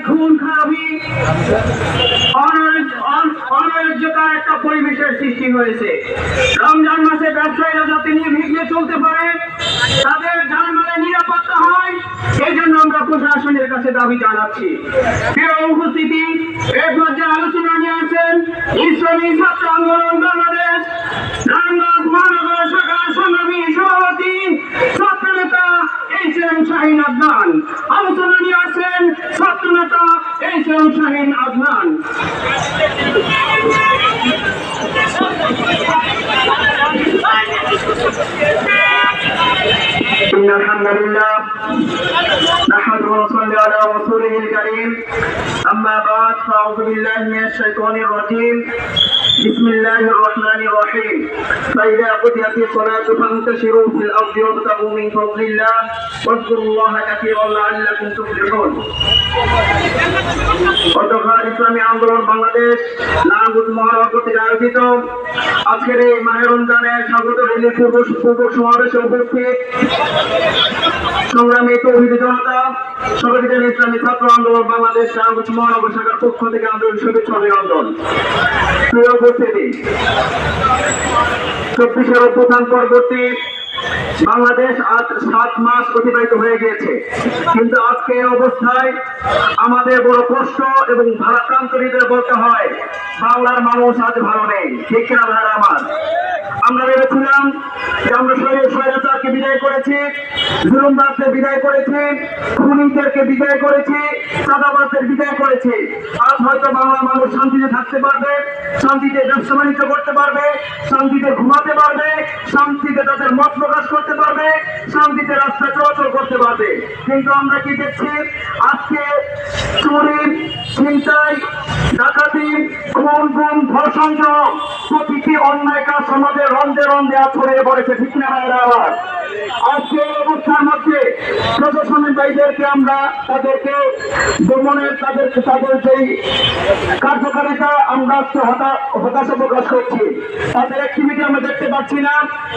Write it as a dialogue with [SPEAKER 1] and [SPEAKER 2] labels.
[SPEAKER 1] খুন খারাপি অনার্যতার একটা পরিবেশের সৃষ্টি হয়েছে। রমজান মাসে ব্যবসায়ীরা যাতে নির্বিঘ্নে চলতে পারে, তাদের জানমালের নিরাপত্তা হয়, এই জন্য আমরা প্রশাসনের কাছে দাবি জানাচ্ছি। প্রিয় উপস্থিতি, এই পর্যায়ে আলোচনা নিয়ে আসেন ইসলামী ছাত্র আন্দোলন বাংলাদেশ নারায়ণগঞ্জ মহানগর শাখার সংগ্রামী সভাপতি ছাত্রনেতা এইচ.এম. শাহীন আদনান। আলোচনা নিয়ে আসেন ছাত্রনেতা এইচ.এম. শাহীন আদনান। إن الحمد لله نحمده ونصلي على رسوله الكريم أما بعد فأعوذ بالله من الشيطان الرجيم بسم الله الرحمن الرحيم فإذا قضيت الصلاة فانتشروا في الأرض وابتغوا من فضل الله واذكروا الله كثيرا لعلكم تفلحون। গতকাল ইসলামী আন্দোলন বাংলাদেশ নারায়ণগঞ্জ মহানগর কর্তৃক আয়োজিত আজকের এই মাহে রমজানের স্বাগত র্যালির পূর্ব সমাবেশে উপস্থিত সংগ্রামী তৌহিদি জনতা, সকলকে ইসলামী ছাত্র আন্দোলন বাংলাদেশ নারায়ণগঞ্জ মহানগর শাখার পক্ষ থেকে আন্দোলন শুভেচ্ছা অভিনন্দন। প্রিয় উপস্থিতি, 24 অভ্যুত্থান পরবর্তী বাংলাদেশ আজ 7 মাস অতিবাহিত হয়ে গিয়েছে, কিন্তু আজকে এই অবস্থায় আমাদের বড় কষ্ট এবং ভারাক্রান্ত হৃদয়ে বলতে হয়, বাংলার মানুষ আজ ভালো নেই। ঠিক কিনা ভাইরা আমার? আমরা ভেবেছিলাম যে আমরা স্বৈরাচারকে বিদায় করেছি, জুলুমবাজদের বিদায় করেছি, খুনিদেরকে বিদায় করেছি, চাঁদাবাজদের বিদায় করেছি। আজ হয়তো বাংলার মানুষ শান্তিতে থাকতে পারবে, শান্তিতে ব্যবসা বাণিজ্য করতে পারবে, শান্তিতে ঘুমাতে পারবে, শান্তিতে তাদের মত প্রকাশ করতে পারবে, শান্তিতে রাস্তা চলাচল করতে পারবে। কিন্তু আমরা কি দেখছি? আজকে চুরি, ছিনতাই, ডাকাতি, খুন, গুম, ধর্ষণ সহ প্রতিটি অন্যায় কাজ সমাজের রন্ধে রন্ধে ছড়িয়ে পড়েছে। ঠিক না ভাইরা আমার? আজকে এই অবস্থার মধ্যে প্রশাসনের ভাইদেরকে আমরা তাদেরকে দমনের তাদের সেই কার্যকারিতা আমরা হতাশা প্রকাশ করছি। তাদের অ্যাক্টিভিটি আমরা দেখতে পাচ্ছি না।